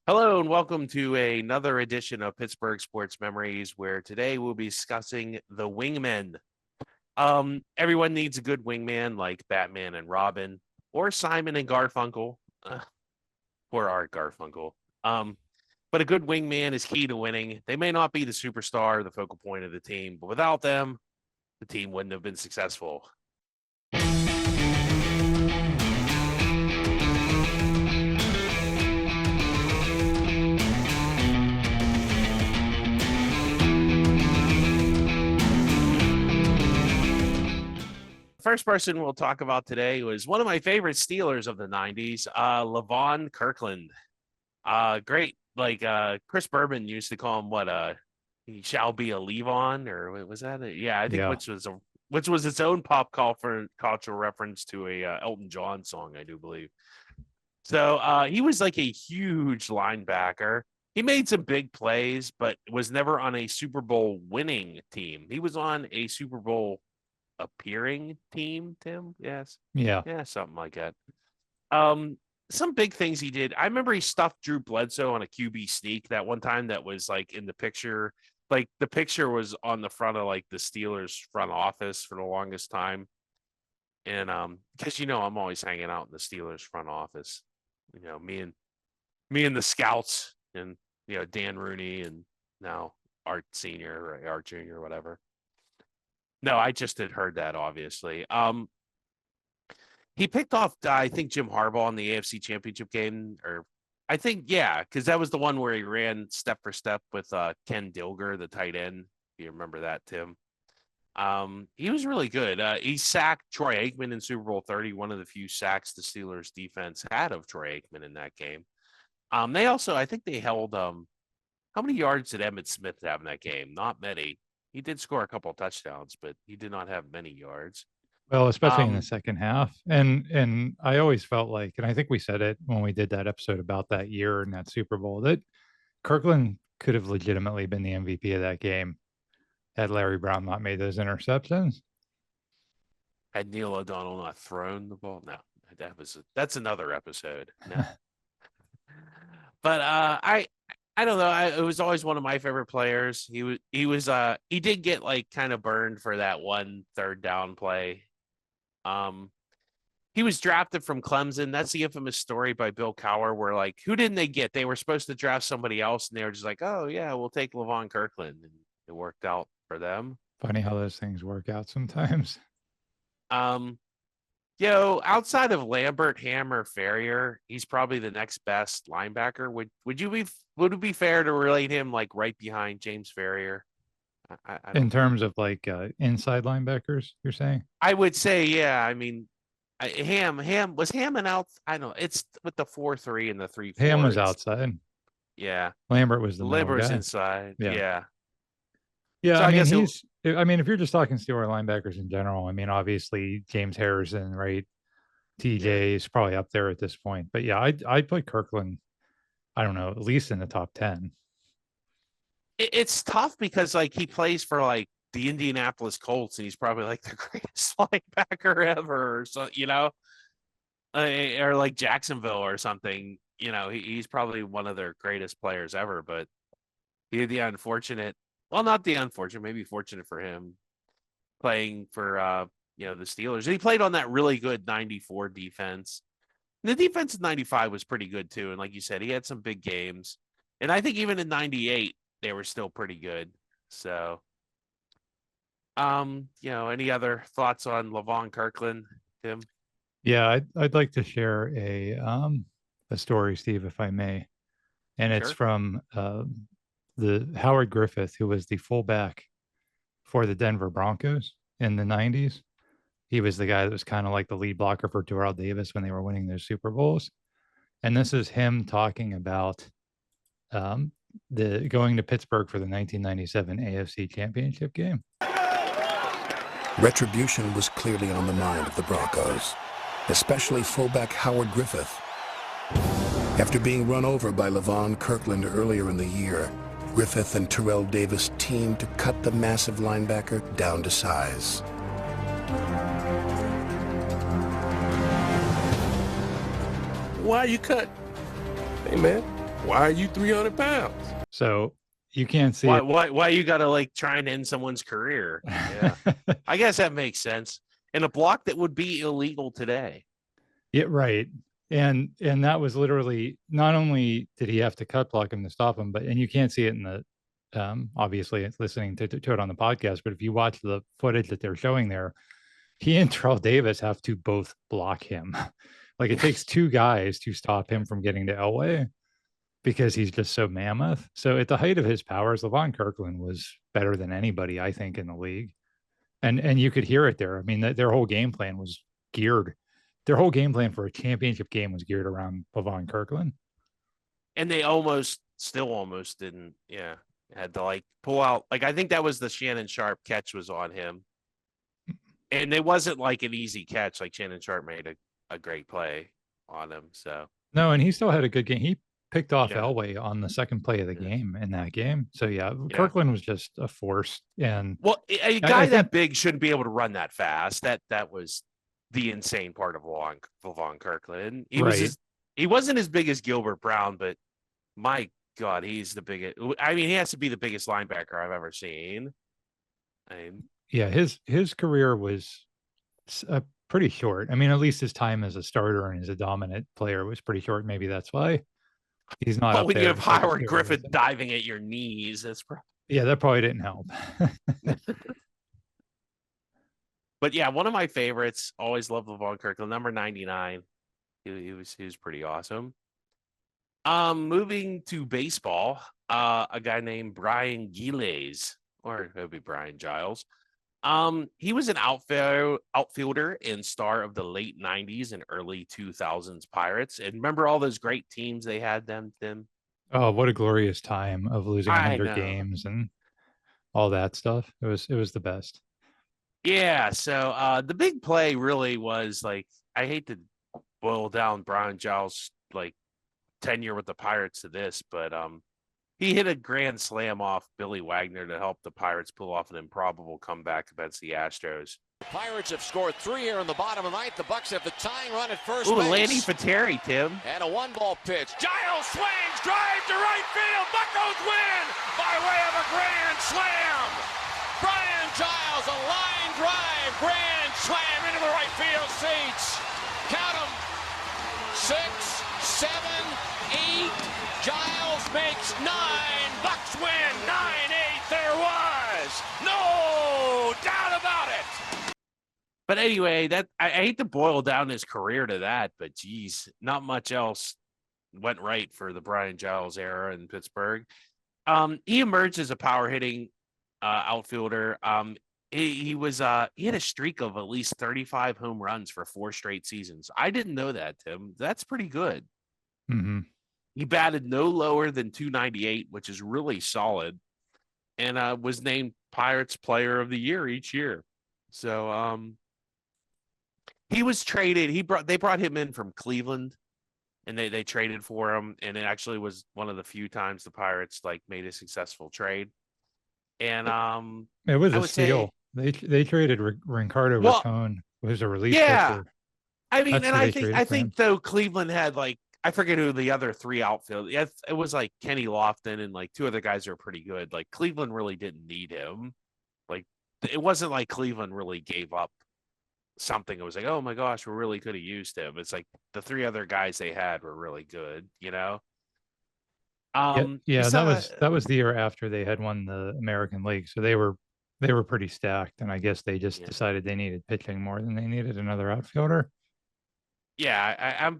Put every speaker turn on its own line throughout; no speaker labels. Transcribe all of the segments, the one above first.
Hello and welcome to another edition of Pittsburgh Sports Memories, where today we'll be discussing the wingmen. Everyone needs a good wingman like Batman and Robin, or Simon and Garfunkel, or Art Garfunkel. But a good wingman is key to winning. They may not be the superstar or the focal point of the team, but without them, the team wouldn't have been successful. First person we'll talk about today was one of my favorite Steelers of the 90s, Levon Kirkland. Great. Like Chris Berman used to call him he shall be a Levon, or was that it? Yeah, I think
Yeah.
which was its own pop cultural reference to a Elton John song, I do believe. So he was like a huge linebacker. He made some big plays, but was never on a Super Bowl winning team. He was on a Super Bowl appearing team, Tim. Yes.
Yeah.
Yeah, something like that. Some big things he did. I remember he stuffed Drew Bledsoe on a QB sneak that one time that was like in the picture. Like the picture was on the front of like the Steelers front office for the longest time. And because I'm always hanging out in the Steelers front office. Me and the scouts and Dan Rooney and now Art Senior or Art Junior, whatever. No, I just had heard that, obviously. He picked off, I think, Jim Harbaugh in the AFC Championship game, or I think, yeah, because that was the one where he ran step for step with Ken Dilger, the tight end. If you remember that, Tim. He was really good. He sacked Troy Aikman in Super Bowl 30, one of the few sacks the Steelers defense had of Troy Aikman in that game. They also, I think they held, how many yards did Emmitt Smith have in that game? Not many. He did score a couple of touchdowns, but he did not have many yards.
Well, especially in the second half. And I always felt like, and I think we said it when we did that episode about that year and that Super Bowl, that Kirkland could have legitimately been the MVP of that game had Larry Brown not made those interceptions.
Had Neil O'Donnell not thrown the ball? No, that's another episode. No. But I don't know. It was always one of my favorite players. He did get like kind of burned for that one third down play. He was drafted from Clemson. That's the infamous story by Bill Cowher where like, who didn't they get? They were supposed to draft somebody else and they were just like, oh yeah, we'll take Levon Kirkland. And it worked out for them.
Funny how those things work out sometimes.
Outside of Lambert, Hammer, Ferrier, he's probably the next best linebacker. Would it be fair to relate him like right behind James Ferrier?
In terms of like inside linebackers, you're saying?
I would say, yeah. I mean, Ham and out. I don't know. It's with the 4-3 and the 3-4.
Ham was outside.
Yeah.
Lambert was
Lambert was
guy.
inside.
Yeah.
Yeah.
Yeah, so I mean, if you're just talking Steelers linebackers in general, I mean, obviously James Harrison, right? TJ is probably up there at this point. But yeah, I'd put Kirkland, I don't know, at least in the top 10.
It's tough because like he plays for like the Indianapolis Colts and he's probably like the greatest linebacker ever, or so, or like Jacksonville or something. He's probably one of their greatest players ever, but he had the unfortunate. Well, not the unfortunate, maybe fortunate for him, playing for the Steelers. And he played on that really good 94 defense. And the defense in 95 was pretty good too. And like you said, he had some big games. And I think even in 98, they were still pretty good. So any other thoughts on Levon Kirkland, Tim?
Yeah, I'd like to share a story, Steve, if I may. And it's from the Howard Griffith, who was the fullback for the Denver Broncos in the 90s. He was the guy that was kind of like the lead blocker for Terrell Davis when they were winning those Super Bowls. And this is him talking about the going to Pittsburgh for the 1997 AFC Championship game.
Retribution was clearly on the mind of the Broncos, especially fullback Howard Griffith. After being run over by Levon Kirkland earlier in the year, Griffith and Terrell Davis teamed to cut the massive linebacker down to size.
Why you cut? Hey, man, Why are you 300 pounds?
So you can't see
Why,
it.
why you got to like try and end someone's career? Yeah. I guess that makes sense. In a block that would be illegal today.
Yeah, right. And that was literally, not only did he have to cut block him to stop him, but and you can't see it in the obviously it's listening to it on the podcast, but if you watch the footage that they're showing there, he and Terrell Davis have to both block him. Like it takes two guys to stop him from getting to Elway because he's just so mammoth. So at the height of his powers, Levon Kirkland was better than anybody, I think, in the league. And you could hear it there. I mean, their whole game plan was geared. Their whole game plan for a championship game was geared around Levon Kirkland.
And they still almost didn't. Yeah. Had to like pull out. Like, I think that was the Shannon Sharp catch was on him. And it wasn't like an easy catch. Like Shannon Sharp made a great play on him. So
no, and he still had a good game. He picked off
Yeah.
Elway on the second play of the
Yeah.
game in that game. So yeah,
Yeah.
Kirkland was just a force. And
well, a guy
I
that
think-
big shouldn't be able to run that fast. That was the insane part of Levon Kirkland.
Right.
He wasn't as big as Gilbert Brown, but my God, he's the biggest. I mean, he has to be the biggest linebacker I've ever seen. I mean,
yeah, his career was pretty short. I mean, at least his time as a starter and as a dominant player was pretty short. Maybe that's why he's not.
but
up
when you
there
have
in terms of
Howard Griffith
steroids.
diving at your knees, that's probably.
Yeah, that probably didn't help.
But yeah, one of my favorites. Always loved Levon Kirkland, number 99. He was pretty awesome. Moving to baseball, a guy named Brian Giles, or it would be Brian Giles. He was an outfielder and star of the late 90s and early 2000s Pirates. And remember all those great teams they had them?
Oh, what a glorious time of losing
I
100
know.
games and all that stuff. It was the best.
Yeah. So the big play really was like, I hate to boil down Brian Giles' like tenure with the Pirates to this, but he hit a grand slam off Billy Wagner to help the Pirates pull off an improbable comeback against the Astros.
Pirates have scored 3 here in the bottom of the ninth. The Bucks have the tying run at first
Ooh,
base.
Lanny Fateri, Tim.
And a 1-ball pitch. Giles swings, drive to right field. Buccos win by way of a grand slam. Brian Giles, a line drive, grand slam into the right field seats. Count them. 6, 7, 8. Giles makes 9. Bucks win 9-8. There was no doubt about it.
But anyway, that I hate to boil down his career to that, but geez, not much else went right for the Brian Giles era in Pittsburgh. He emerged as a power hitting outfielder. He had a streak of at least 35 home runs for 4 straight seasons. I didn't know that, Tim. That's pretty good.
Mm-hmm.
He batted no lower than 298, which is really solid, and was named Pirates Player of the Year each year. So he was traded. They brought him in from Cleveland, and they traded for him, and it actually was one of the few times the Pirates like made a successful trade. And
It was
I
a
would say-
steal. They traded Ricardo
Well,
Racone, who was a relief
Yeah.
pitcher.
I mean,
That's
and
who
I
they
think
traded for him.
though Cleveland had like I forget who the other 3 outfield. It was like Kenny Lofton and like 2 other guys who are pretty good. Like Cleveland really didn't need him. Like it wasn't like Cleveland really gave up something. It was like, oh my gosh, we really could have used him. It's like the 3 other guys they had were really good, you know.
Yeah, that was the year after they had won the American League, so they were pretty stacked, and I guess they just
Yeah.
decided they needed pitching more than they needed another outfielder.
Yeah,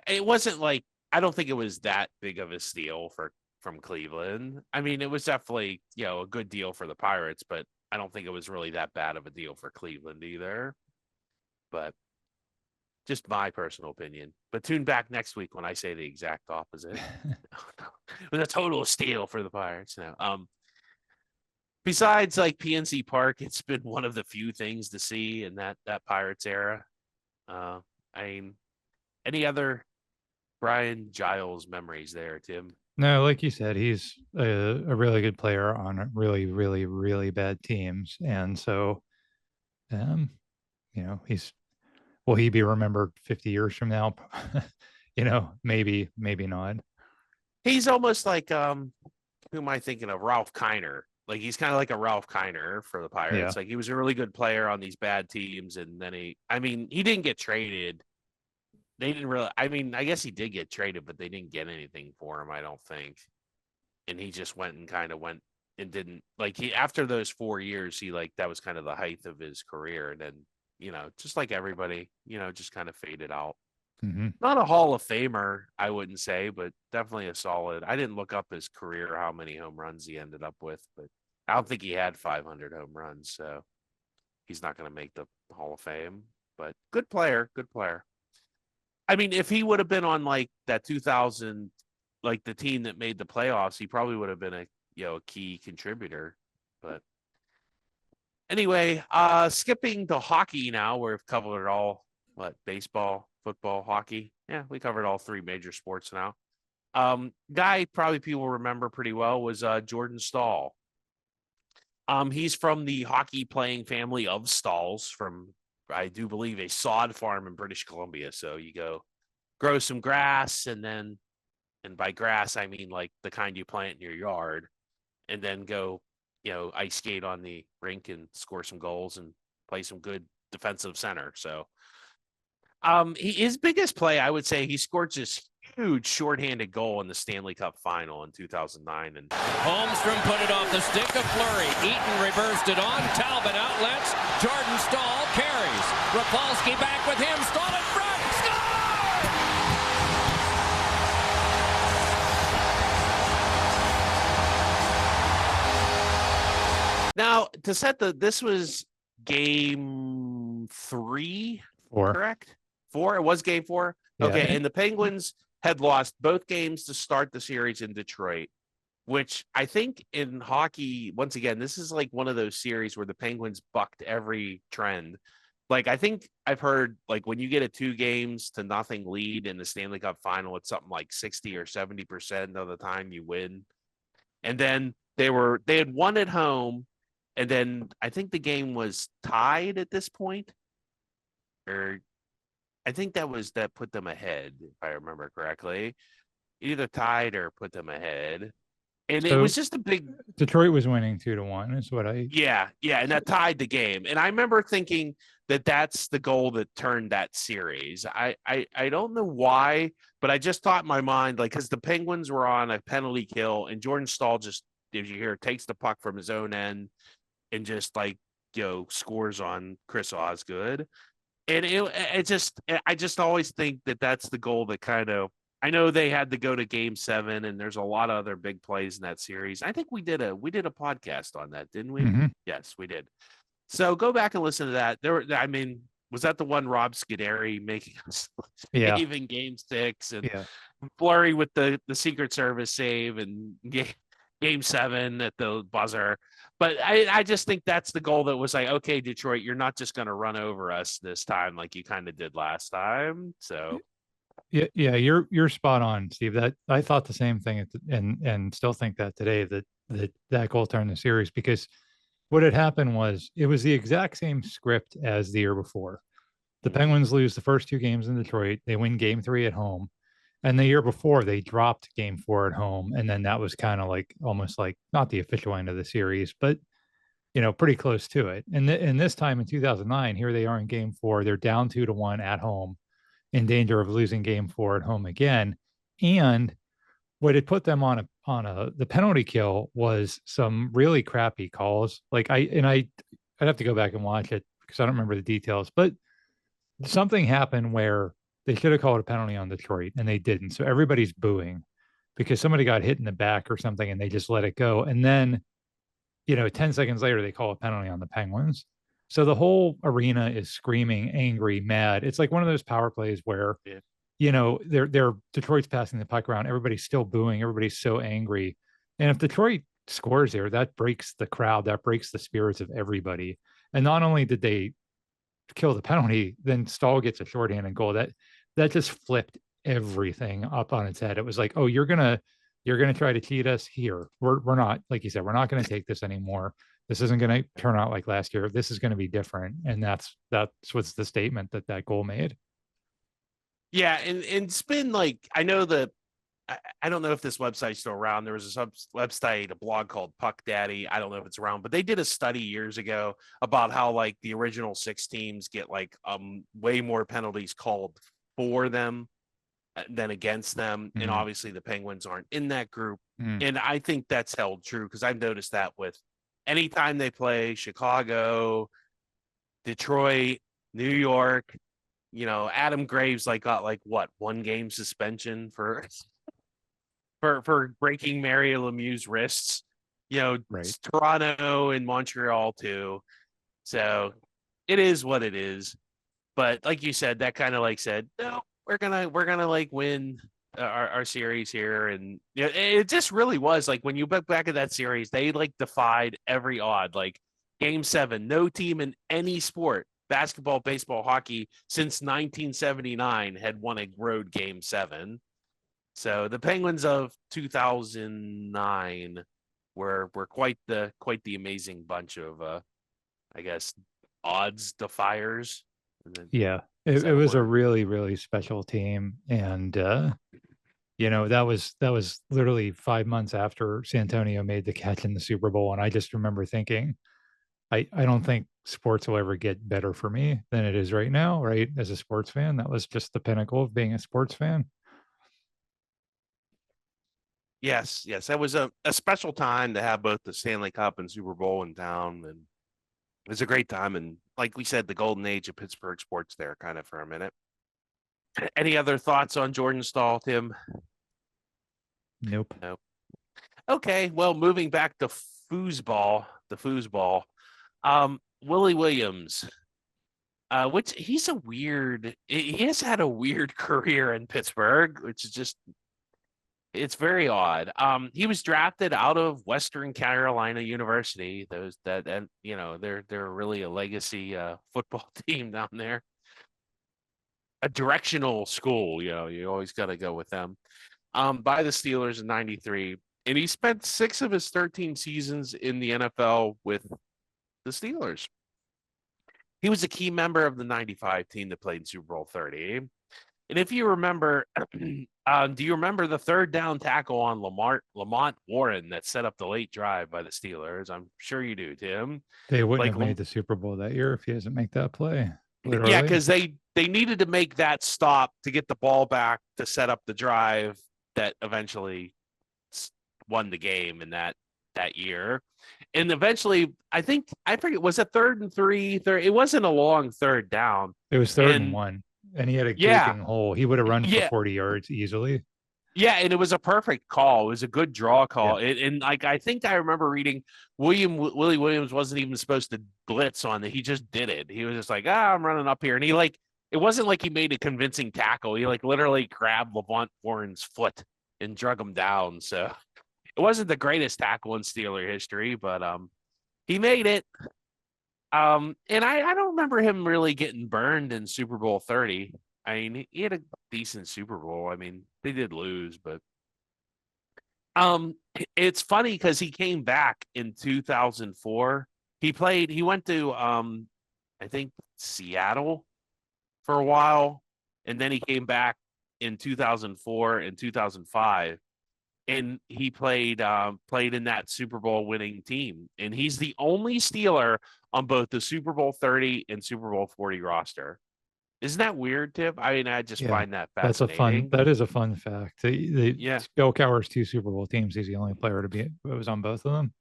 it wasn't like I don't think it was that big of a steal from Cleveland. I mean, it was definitely, a good deal for the Pirates, but I don't think it was really that bad of a deal for Cleveland either. But just my personal opinion. But tune back next week when I say the exact opposite. It was a total steal for the Pirates now. Besides like PNC Park, it's been one of the few things to see in that Pirates era. I mean, any other Brian Giles memories there, Tim?
No, like you said, he's a really good player on really, really, really bad teams, and so, will he be remembered 50 years from now? Maybe not.
He's almost like who am I thinking of? Ralph Kiner. Like he's kind of like a Ralph Kiner for the Pirates.
Yeah.
Like he was a really good player on these bad teams, and then he didn't get traded. They didn't really. I mean, I guess he did get traded, but they didn't get anything for him. I don't think. And he just went and didn't like he after those 4 years. He like that was kind of the height of his career, and then just like everybody, just kind of faded out.
Mm-hmm.
Not a Hall of Famer, I wouldn't say, but definitely a solid. I didn't look up his career, how many home runs he ended up with, but I don't think he had 500 home runs, so he's not going to make the Hall of Fame. But good player, good player. I mean, if he would have been on like that 2000, like the team that made the playoffs, he probably would have been a key contributor. But anyway, skipping to hockey now, we've covered it all. Baseball, football, hockey. Yeah, we covered all three major sports now. Guy probably people remember pretty well was Jordan Staal. He's from the hockey playing family of Stahls from, I do believe, a sod farm in British Columbia. So you go grow some grass, and by grass, I mean like the kind you plant in your yard, and then go, ice skate on the rink and score some goals and play some good defensive center. So his biggest play, I would say, he scored this huge shorthanded goal in the Stanley Cup final in 2009. And
Holmstrom put it off the stick of Fleury. Eaton reversed it on. Talbot outlets. Jordan Staal carries. Rapolsky back with him. Staal in front. Score!
Now, to set this was game 3,
4.
correct? 4? It was game 4?
Yeah.
Okay, and the Penguins had lost both games to start the series in Detroit, which I think in hockey, once again, this is like one of those series where the Penguins bucked every trend. Like, I think I've heard, like, when you get a 2-0 lead in the Stanley Cup final, it's something like 60 or 70% of the time you win. And then they had won at home, and then I think the game was tied at this point, or I think that put them ahead, if I remember correctly. Either tied or put them ahead. And it was just a big...
Detroit was winning 2-1 is what I...
Yeah, and that tied the game. And I remember thinking that that's the goal that turned that series. I don't know why, but I just thought in my mind, like, because the Penguins were on a penalty kill, and Jordan Staal just, as you hear, takes the puck from his own end and just, like, scores on Chris Osgood. And I just always think that that's the goal that kind of, I know they had to go to game 7, and there's a lot of other big plays in that series. I think we did a podcast on that, didn't we?
Mm-hmm.
Yes, we did. So go back and listen to that. Was that the one Rob Scuderi making us save in game 6, and Fleury with the Secret Service save, and game 7 at the buzzer? But I just think that's the goal that was like, okay, Detroit, you're not just going to run over us this time like you kind of did last time. So
yeah, you're spot on, Steve. That I thought the same thing, and still think that today, that goal turned the series, because what had happened was it was the exact same script as the year before. The Penguins lose the first 2 games in Detroit. They win game 3 at home. And the year before, they dropped game 4 at home. And then that was kind of like almost like not the official end of the series, but, pretty close to it. And this time in 2009, here they are in game 4. They're down 2-1 at home, in danger of losing game 4 at home again. And what had put them on the penalty kill was some really crappy calls. Like I'd have to go back and watch it because I don't remember the details, but something happened where they should have called a penalty on Detroit, and they didn't. So everybody's booing because somebody got hit in the back or something, and they just let it go. And then, 10 seconds later, they call a penalty on the Penguins. So the whole arena is screaming, angry, mad. It's like one of those power plays where, they're Detroit's passing the puck around. Everybody's still booing. Everybody's so angry. And if Detroit scores there, that breaks the crowd. That breaks the spirits of everybody. And not only did they kill the penalty, then Staal gets a shorthanded goal. That just flipped everything up on its head. It was like, oh, you're gonna try to cheat us here. We're not, like you said, we're not going to take this anymore. This isn't going to turn out like last year. This is going to be different. And that's what's the statement that goal made.
Yeah, and it's been like, I know that I don't know if this website's still around. There was a website, a blog called Puck Daddy. I don't know if it's around, but they did a study years ago about how like the original 6 teams get like way more penalties called for them than against them. And obviously the Penguins aren't in that group. And I think that's held true because I've noticed that with anytime they play Chicago, Detroit, New York, Adam Graves got what, 1 game suspension for breaking Mario Lemieux's wrists,
Right.
Toronto and Montreal too. So it is what it is. But like you said, that kind of said, no, we're gonna win our series here. And it just really was when you look back at that series, they defied every odd. Game 7, no team in any sport, basketball, baseball, hockey, since 1979 had won a road Game 7. So the Penguins of 2009 were quite the amazing bunch of I guess odds defiers.
Yeah, it was a really, really special team, and that was literally 5 months after Santonio made the catch in the Super Bowl, and I just remember thinking, I don't think sports will ever get better for me than it is right now. Right, as a sports fan, that was just the pinnacle of being a sports fan.
Yes, that was a special time to have both the Stanley Cup and Super Bowl in town, and it was a great time. And like we said, the golden age of Pittsburgh sports there, kind of for a minute. Any other thoughts on Jordan Staal, Tim?
Nope.
Okay, well, moving back to foosball, Willie Williams, which he has had a weird career in Pittsburgh, which is just, it's very odd. He was drafted out of Western Carolina University. They're really a legacy football team down there. A directional school, you always got to go with them. By the Steelers in '93, and he spent 6 of his 13 seasons in the NFL with the Steelers. He was a key member of the '95 team that played in Super Bowl 30. And if you remember, do you remember the third down tackle on Lamont Warren that set up the late drive by the Steelers? I'm sure you do, Tim.
They wouldn't have made the Super Bowl that year if he doesn't make that play. Literally.
Yeah, because they needed to make that stop to get the ball back to set up the drive that eventually won the game in that year. And eventually, I forget, was it 3rd and 3? It wasn't a long third down.
It was 3rd and 1. And he had a gaping hole. He would have run for 40 yards easily.
Yeah, and it was a perfect call. It was a good draw call. Yeah. And I think I remember reading Willie Williams wasn't even supposed to blitz on it. He just did it. He was just I'm running up here. And he it wasn't like he made a convincing tackle. He literally grabbed Lamont Warren's foot and drug him down. So it wasn't the greatest tackle in Steeler history, but he made it. And I don't remember him really getting burned in Super Bowl 30. I mean, he had a decent Super Bowl. I mean, they did lose, but it's funny because he came back in 2004. He went to I think Seattle for a while, and then he came back in 2004 and 2005. And he played in that Super Bowl winning team. And he's the only Steeler on both the Super Bowl 30 and Super Bowl 40 roster. Isn't that weird, Tip? I mean, I just find that fascinating.
That is a fun fact. Bill Cowher's 2 Super Bowl teams, he's the only player to was on both of them.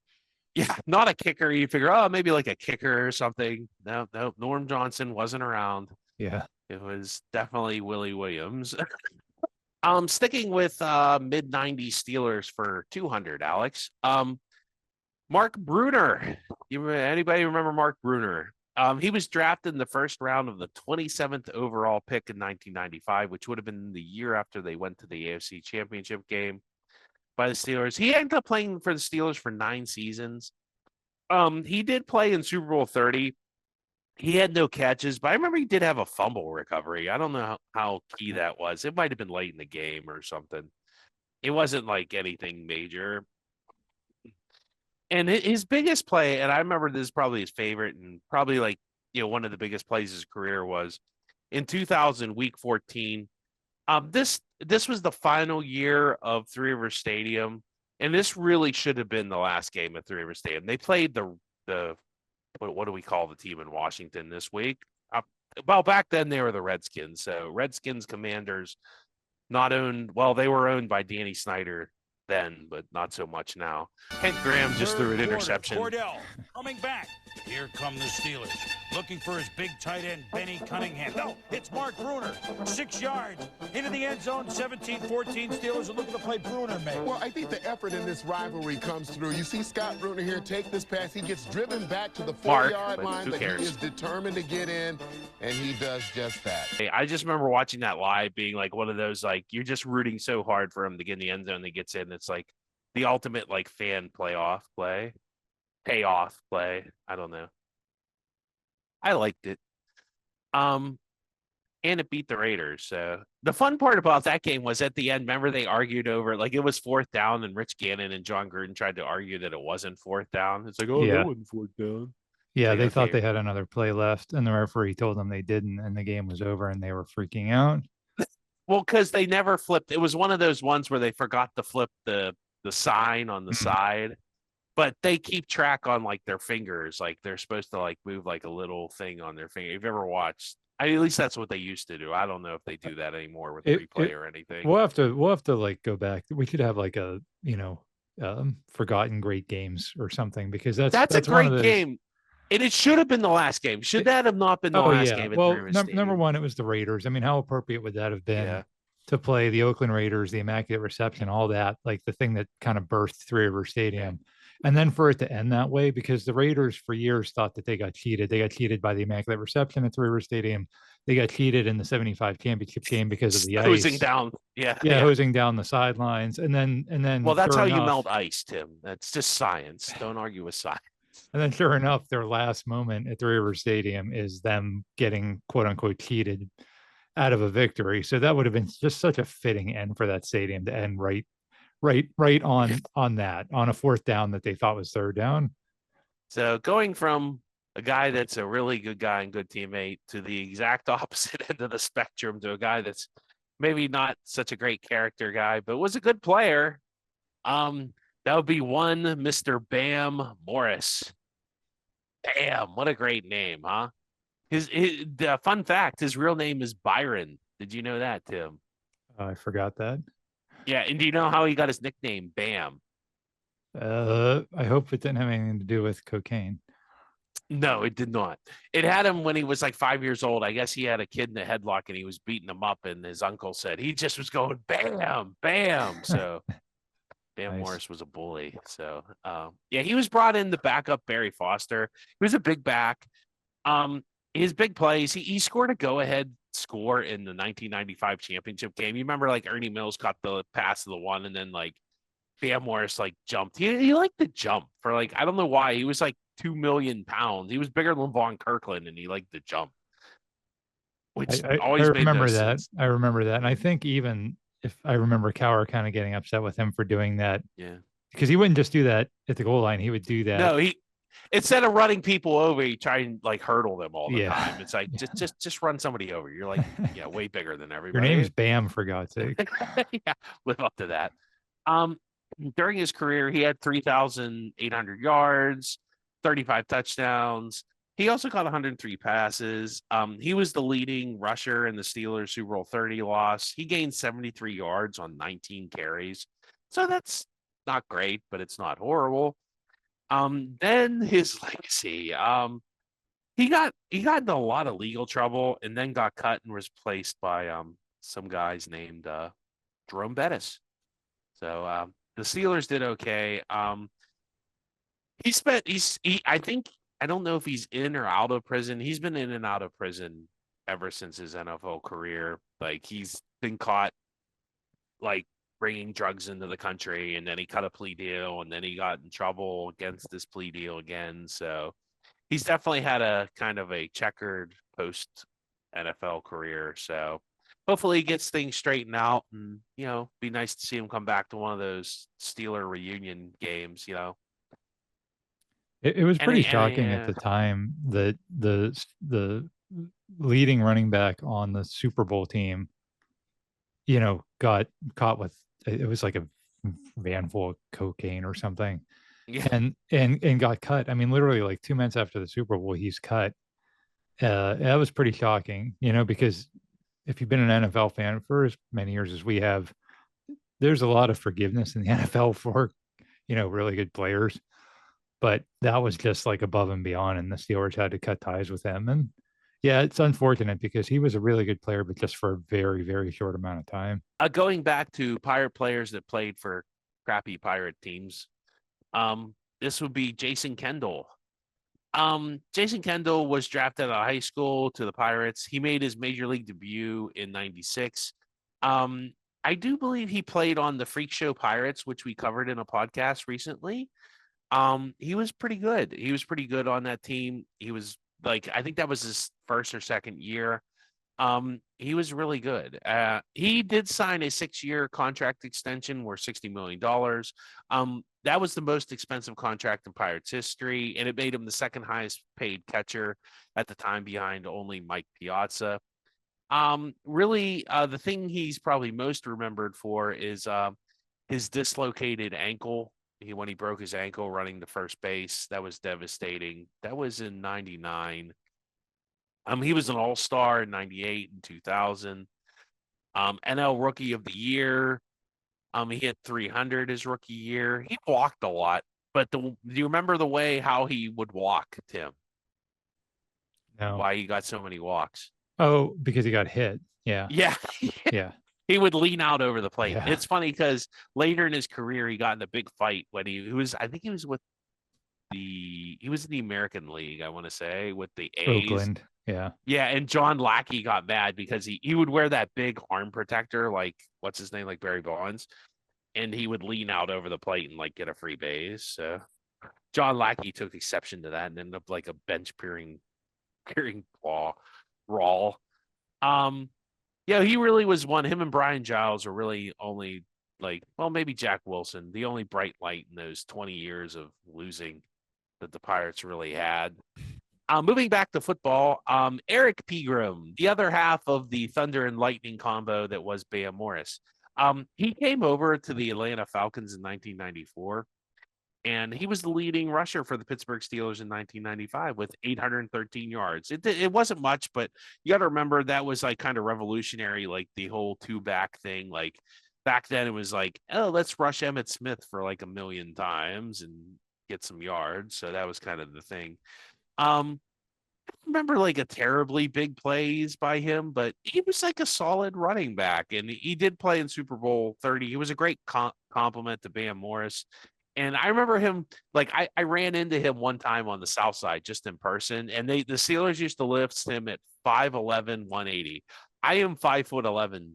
Yeah, not a kicker. You figure, maybe like a kicker or something. No, Norm Johnson wasn't around.
Yeah.
It was definitely Willie Williams. Sticking with mid 90s Steelers for 200, Alex. Mark Bruner. Anybody remember Mark Bruner? He was drafted in the first round of the 27th overall pick in 1995, which would have been the year after they went to the AFC Championship game by the Steelers. He ended up playing for the Steelers for 9 seasons. He did play in Super Bowl 30. He had no catches, but I remember he did have a fumble recovery. I don't know how key that was. It might have been late in the game or something. It wasn't like anything major. And his biggest play, and I remember this is probably his favorite and probably one of the biggest plays of his career, was in 2000, week 14. This this was the final year of Three River Stadium, and this really should have been the last game at Three River Stadium. They played the what do we call the team in Washington this week? Well, back then they were the Redskins. So Redskins Commanders, not owned. Well, they were owned by Danny Snyder then, but not so much now. Kent Graham just threw an interception.
Cordell coming back. Here come the Steelers, looking for his big tight end, Benny Cunningham. No, it's Mark Bruner. 6 yards into the end zone, 17-14. Steelers are looking to play Bruner, man.
Well, I think the effort in this rivalry comes through. You see Scott Bruner here take this pass. He gets driven back to the 4-yard line, but he is determined to get in, and he does just that.
Hey, I just remember watching that live being like one of those, like, you're just rooting so hard for him to get in the end zone and he gets in. It's like the ultimate, like, fan payoff play. I don't know. I liked it. And it beat the Raiders. So the fun part about that game was at the end, remember they argued over, like, it was 4th down and Rich Gannon and John Gruden tried to argue that it wasn't 4th down. It's like, oh,
Yeah.
that wasn't 4th down.
Yeah,
Like,
they thought
okay.
they had another play left, and the referee told them they didn't, and the game was over, and they were freaking out.
Well, because they never flipped. It was one of those ones where they forgot to flip the sign on the side, but they keep track on, like, their fingers. Like, they're supposed to, like, move like a little thing on their finger. If you've ever watched, at least that's what they used to do. I don't know if they do that anymore with replay or anything.
We'll have to like go back. We could have like a forgotten great games or something, because that's
a
one of
great
those-
game. And it should have been the last game. Should that have not been the last game?
Well,
At Three River
number one, it was the Raiders. I mean, how appropriate would that have been
Yeah.
to play the Oakland Raiders, the Immaculate Reception, all that, like the thing that kind of birthed Three River Stadium. And then for it to end that way, because the Raiders for years thought that they got cheated. They got cheated by the Immaculate Reception at Three River Stadium. They got cheated in the 75 championship game because of the
hosing
ice.
down. Yeah.
Hosing down the sidelines. And then
Well, that's
sure
how you
enough-
melt ice, Tim. That's just science. Don't argue with science.
And then sure enough, their last moment at Three River Stadium is them getting quote unquote cheated out of a victory. So that would have been just such a fitting end for that stadium to end right on that, on a 4th down that they thought was 3rd down.
So going from a guy that's a really good guy and good teammate to the exact opposite end of the spectrum to a guy that's maybe not such a great character guy, but was a good player. That would be one Mr. Bam Morris. Bam, what a great name, huh? The fun fact, his real name is Byron. Did you know that, Tim?
I forgot that.
Yeah, and do you know how he got his nickname, Bam?
I hope it didn't have anything to do with cocaine.
No, it did not. It had him when he was like 5 years old. I guess he had a kid in a headlock and he was beating him up, and his uncle said he just was going bam, bam. So Bam
Nice.
Morris was a bully. So yeah, he was brought in to back up Barry Foster. He was a big back. His big plays, he scored a go-ahead score in the 1995 championship game. You remember, like, Ernie Mills caught the pass to the one, and then, like, Bam Morris, like, jumped. He liked to jump for, like, I don't know why. He was like 2 million pounds. He was bigger than Von Kirkland, and he liked to jump. Which
I
always made no
remember that.
sense.
I remember that. And I think even if I remember Cowher kind of getting upset with him for doing that,
Yeah.
because he wouldn't just do that at the goal line. He would do that.
No, he instead of running people over, he tried and, like, hurdle them all the
Yeah.
time. It's like just run somebody over. You're like, yeah, way bigger than
Your
everybody.
name's Bam, for God's sake.
Yeah, live up to that. During his career, he had 3,800 yards, 35 touchdowns. He also caught 103 passes. He was the leading rusher in the Steelers Super Bowl 30 loss. He gained 73 yards on 19 carries. So that's not great, but it's not horrible. Then his legacy. He got into a lot of legal trouble and then got cut and was replaced by some guys named Jerome Bettis. So the Steelers did okay. I don't know if he's in or out of prison. He's been in and out of prison ever since his NFL career. Like, he's been caught, like, bringing drugs into the country, and then he cut a plea deal, and then he got in trouble against this plea deal again. So he's definitely had a kind of a checkered post NFL career. So hopefully he gets things straightened out, and, be nice to see him come back to one of those Steeler reunion games,
It was pretty
Any-
shocking at the time that the leading running back on the Super Bowl team, got caught with, it was like a van full of cocaine or something,
Yeah.
and got cut. I mean, literally like 2 months after the Super Bowl, he's cut. That was pretty shocking, because if you've been an NFL fan for as many years as we have, there's a lot of forgiveness in the NFL for, really good players. But that was just like above and beyond, and the Steelers had to cut ties with him. And yeah, it's unfortunate because he was a really good player, but just for a very, very short amount of time.
Going back to Pirate players that played for crappy Pirate teams, this would be Jason Kendall. Jason Kendall was drafted out of high school to the Pirates. He made his major league debut in '96. I do believe he played on the Freak Show Pirates, which we covered in a podcast recently. He was pretty good. He was pretty good on that team. He was like, I think that was his first or second year. He was really good. He did sign a 6-year contract extension worth $60 million. That was the most expensive contract in Pirates history, and it made him the second highest paid catcher at the time behind only Mike Piazza. Really, the thing he's probably most remembered for is his dislocated ankle. When he broke his ankle running to first base, that was devastating. That was in '99. He was an all-star in '98 and 2000. NL Rookie of the Year. He hit 300 his rookie year. He walked a lot, but do you remember the way how he would walk, Tim?
No.
Why he got so many walks?
Oh, because he got hit. Yeah.
Yeah.
Yeah.
He would lean out over the plate.
Yeah.
It's funny because later in his career, he got in a big fight when he was, I think he was with he was in the American League, I want to say, with the A's.
Oakland. Yeah.
Yeah. And John Lackey got mad because he would wear that big arm protector, like, what's his name? Like Barry Bonds. And he would lean out over the plate and like get a free base. So John Lackey took exception to that and ended up like a bench peering raw. Yeah, he really was one. Him and Brian Giles are really only maybe Jack Wilson, the only bright light in those 20 years of losing that the Pirates really had. Moving back to football, Eric Pegram, the other half of the Thunder and Lightning combo that was Bam Morris. He came over to the Atlanta Falcons in 1994, and he was the leading rusher for the Pittsburgh Steelers in 1995 with 813 yards. It wasn't much, but you got to remember that was like kind of revolutionary, like the whole two-back thing. Like back then it was like, oh, let's rush Emmitt Smith for like 1 million times and get some yards. So that was kind of the thing. I remember like a terribly big plays by him, but he was like a solid running back, and he did play in Super Bowl 30. He was a great compliment to Bam Morris. And I remember him, like I ran into him one time on the South Side just in person, and the Steelers used to lift him at 5'11", 180. I am 5'11",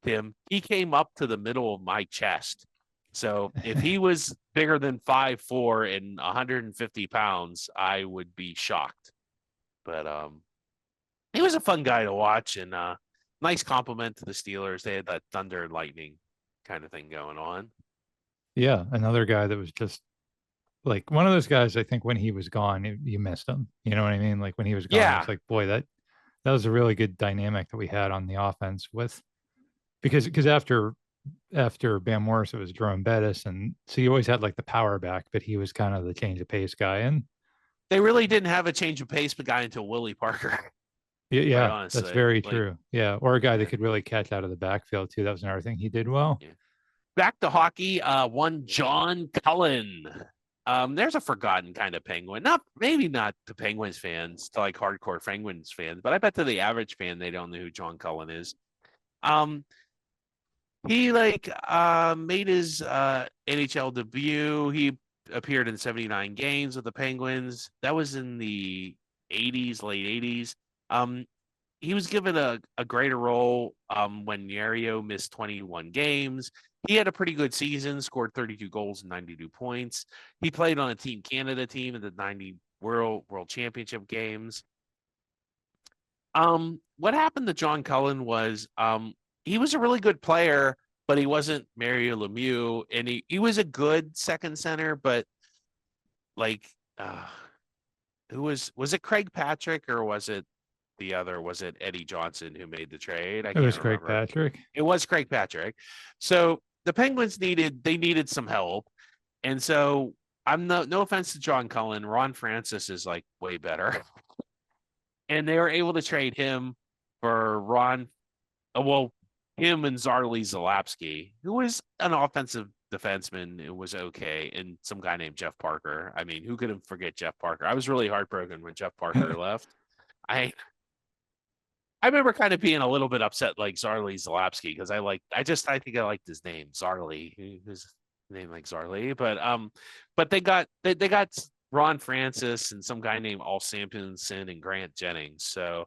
Tim. He came up to the middle of my chest. So if he was bigger than 5'4" and 150 pounds, I would be shocked. But he was a fun guy to watch, and nice compliment to the Steelers. They had that Thunder and Lightning kind of thing going on.
Yeah, another guy that was just like one of those guys. I think when he was gone, you missed him. You know what I mean? Like when he was gone,
Yeah.
It's like, boy, that was a really good dynamic that we had on the offense with, because after Bam Morris, it was Jerome Bettis, and so you always had like the power back, but he was kind of the change of pace guy, and
they really didn't have a change of pace guy until Willie Parker.
Yeah, that's very true. Yeah, or a guy that could really catch out of the backfield too. That was another thing he did well.
Yeah. Back to hockey, one John Cullen. There's a forgotten kind of Penguin. Maybe not to Penguins fans, to like hardcore Penguins fans, but I bet to the average fan they don't know who John Cullen is. He made his NHL debut. He appeared in 79 games with the Penguins. That was in the 80s, late 80s. He was given a greater role when Yario missed 21 games. He had a pretty good season, scored 32 goals and 92 points. He played on a Team Canada team in the 90 World Championship games. What happened to John Cullen was he was a really good player, but he wasn't Mario Lemieux, and he was a good second center, but like who was it Craig Patrick or was it the other, was it Eddie Johnson who made the trade? I
It
can't
was Craig
remember.
Patrick.
It was Craig Patrick. So the Penguins needed some help. And so I'm no offense to John Cullen. Ron Francis is like way better. And they were able to trade him for him and Zarley Zalapsky, who was an offensive defenseman. It was okay. And some guy named Jeff Parker. I mean, who could forget Jeff Parker? I was really heartbroken when Jeff Parker left. I remember kind of being a little bit upset, like Zarley Zalapsky, because I think I liked his name, Zarley. His name like Zarley, but they got Ron Francis and some guy named Al Sampson and Grant Jennings. So,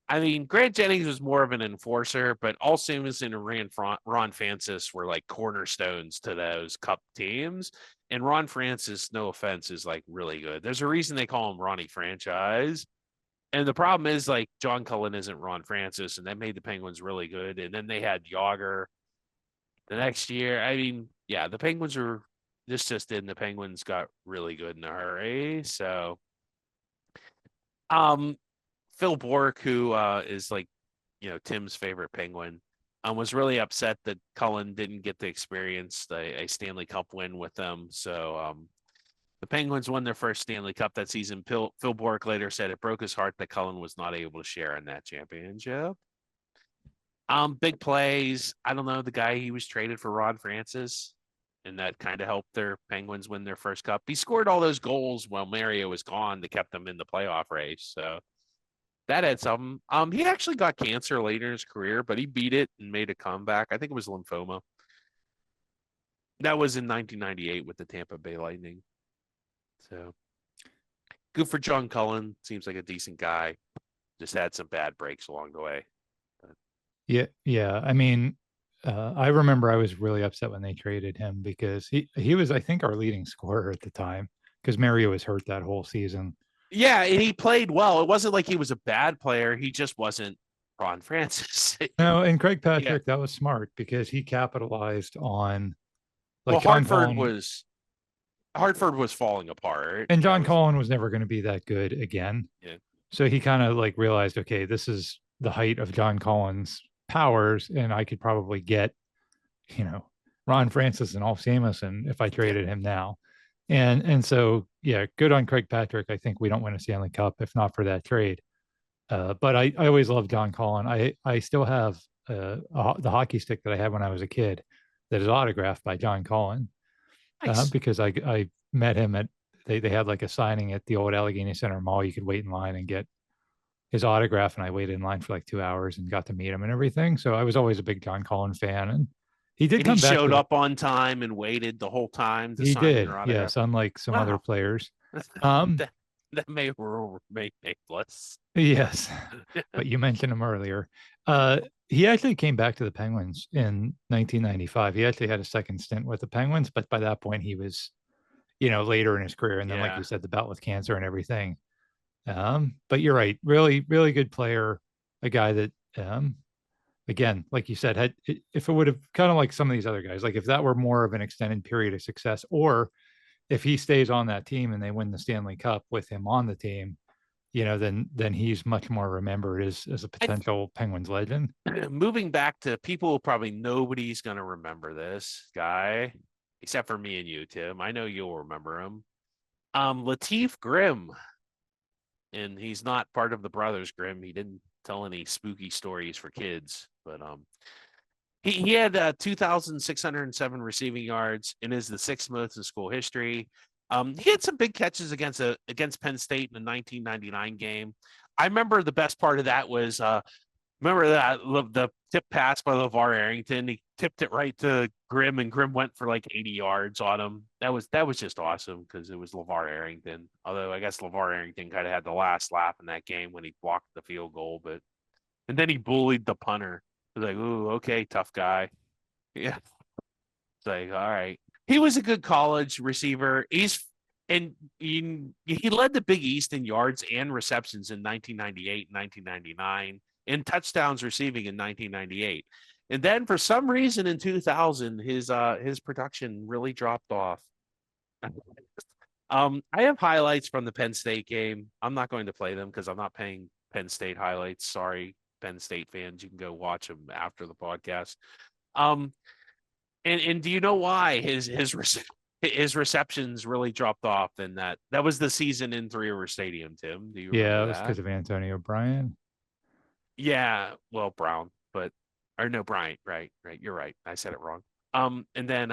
I mean, Grant Jennings was more of an enforcer, but Al Sampson and Ron Francis were like cornerstones to those Cup teams. And Ron Francis, no offense, is like really good. There's a reason they call him Ronnie Franchise. And the problem is, like, John Cullen isn't Ron Francis, and that made the Penguins really good. And then they had Yager the next year. I mean, yeah, the Penguins were the Penguins got really good in a hurry. So, Phil Bourque, who is like, Tim's favorite Penguin, was really upset that Cullen didn't get to experience a Stanley Cup win with them. So, the Penguins won their first Stanley Cup that season. Phil Bourque later said it broke his heart that Cullen was not able to share in that championship. Big plays. I don't know, the guy he was traded for, Ron Francis, and that kind of helped their Penguins win their first cup. He scored all those goals while Mario was gone to kept them in the playoff race. So that had something. He actually got cancer later in his career, but he beat it and made a comeback. I think it was lymphoma. That was in 1998 with the Tampa Bay Lightning. So good for John Cullen. Seems like a decent guy. Just had some bad breaks along the way.
Yeah. I mean, I remember I was really upset when they traded him because he was, I think, our leading scorer at the time because Mario was hurt that whole season.
Yeah, and he played well. It wasn't like he was a bad player. He just wasn't Ron Francis.
No, and Craig Patrick, that was smart because he capitalized on, like,
Hartford was falling apart.
And John Cullen was never going to be that good again.
Yeah.
So he kind of like realized, okay, this is the height of John Cullen's powers, and I could probably get, Ron Francis and Ulf Samuelsson if I traded him now. And so, yeah, good on Craig Patrick. I think we don't win a Stanley Cup if not for that trade. But I always loved John Cullen. I still have the hockey stick that I had when I was a kid that is autographed by John Cullen. Nice. Because I met him at, they had like a signing at the old Allegheny Center Mall. You could wait in line and get his autograph, and I waited in line for like 2 hours and got to meet him and everything. So I was always a big John Cullen fan, and he
showed up on time and waited the whole time.
He did, yes, unlike some other players.
That may remain nameless.
Yes, but you mentioned him earlier. He actually came back to the Penguins in 1995. He actually had a second stint with the Penguins, but by that point he was, later in his career. And then, like you said, the bout with cancer and everything. But you're right. Really, really good player. A guy that, again, like you said, if it would have kind of like some of these other guys, like if that were more of an extended period of success, or if he stays on that team and they win the Stanley Cup with him on the team, then he's much more remembered as a potential Penguins legend.
Moving back to people, probably nobody's going to remember this guy, except for me and you, Tim. I know you'll remember him. Latif Grimm. And he's not part of the Brothers Grimm. He didn't tell any spooky stories for kids, but he had 2,607 receiving yards and is the sixth most in school history. He had some big catches against Penn State in the 1999 game. I remember the best part of that was remember that the tip pass by LeVar Arrington. He tipped it right to Grimm, and Grimm went for like 80 yards on him. That was just awesome because it was LeVar Arrington. Although I guess LeVar Arrington kind of had the last laugh in that game when he blocked the field goal, and then he bullied the punter. It was like, ooh, okay, tough guy. Yeah, it's like, all right. He was a good college receiver. He led the Big East in yards and receptions in 1998 and 1999, and touchdowns receiving in 1998. And then for some reason in 2000, his production really dropped off. I have highlights from the Penn State game. I'm not going to play them because I'm not paying Penn State highlights. Sorry, Penn State fans, you can go watch them after the podcast. And do you know why his receptions really dropped off? And that was the season in Three River Stadium. Tim, do you remember
Yeah, it
that?
was because of Antonio Bryant.
Yeah, well, Brown, or no, Bryant. Right. You're right. I said it wrong. And then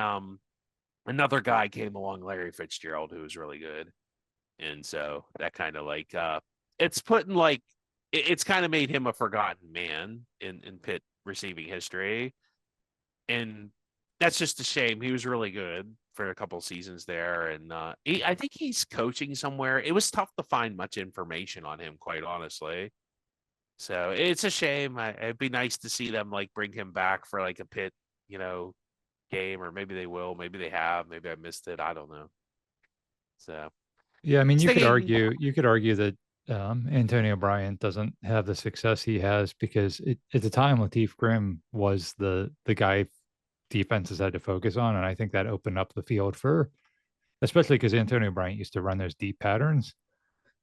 another guy came along, Larry Fitzgerald, who was really good, and so that kind of like it's kind of made him a forgotten man in Pitt receiving history, and that's just a shame. He was really good for a couple seasons there, and I think he's coaching somewhere. It was tough to find much information on him, quite honestly. So it's a shame. It'd be nice to see them like bring him back for like a Pitt, game, or maybe they will. Maybe they have. Maybe I missed it. I don't know. So
yeah, I mean, you could
thinking-
argue that Antonio Bryant doesn't have the success he has because at the time Lateef Grimm was the guy defenses had to focus on, and I think that opened up the field for, especially because Antonio Bryant used to run those deep patterns,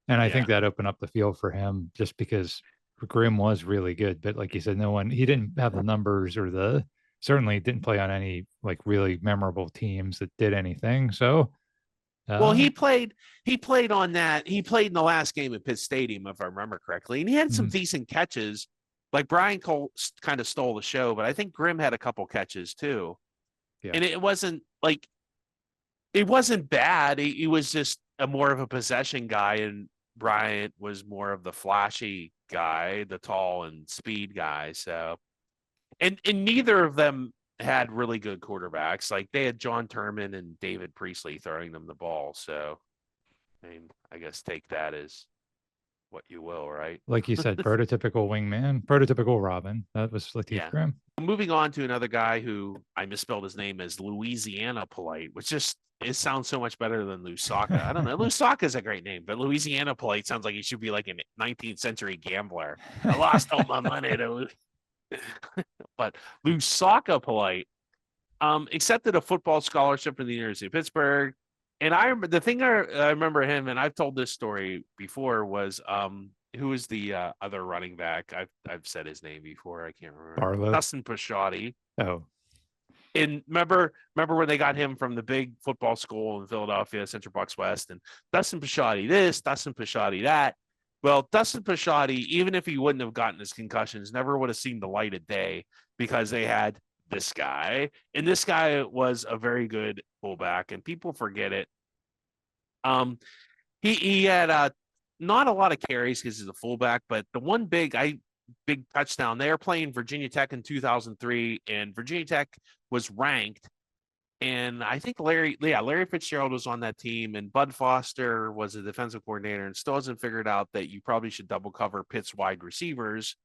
and I think that opened up the field for him just because Grimm was really good. But like you said, he didn't have the numbers or certainly didn't play on any like really memorable teams that did anything. So
well, he played on that. He played in the last game at Pitt Stadium, if I remember correctly, and he had some decent catches. Like Brian Cole kind of stole the show, but I think Grimm had a couple catches too. Yeah. And it wasn't bad. He was just more of a possession guy, and Bryant was more of the flashy guy, the tall and speed guy. So, and neither of them had really good quarterbacks. Like they had John Turman and David Priestley throwing them the ball. So, I mean, I guess take that as what you will, right?
Like you said, prototypical wingman, prototypical Robin. That was Lateef Grimm.
Moving on to another guy who I misspelled his name as Louisiana Polite, which it sounds so much better than Lusaka. I don't know. Lusaka is a great name, but Louisiana Polite sounds like he should be like a 19th century gambler. I lost all my money to but Lusaka Polite accepted a football scholarship from the University of Pittsburgh. And I remember him, and I've told this story before, was who was the other running back? I've said his name before. I can't remember.
Barlow.
Dustin Pisciotti.
Oh.
And remember when they got him from the big football school in Philadelphia, Central Bucks West, and Dustin Pisciotti this, Dustin Pisciotti that. Well, Dustin Pisciotti, even if he wouldn't have gotten his concussions, never would have seen the light of day because they had this guy, and this guy was a very good fullback, and people forget it. He had not a lot of carries because he's a fullback, but the one big touchdown. They were playing Virginia Tech in 2003, and Virginia Tech was ranked. And I think Larry Fitzgerald was on that team, and Bud Foster was a defensive coordinator, and still hasn't figured out that you probably should double cover Pitt's wide receivers.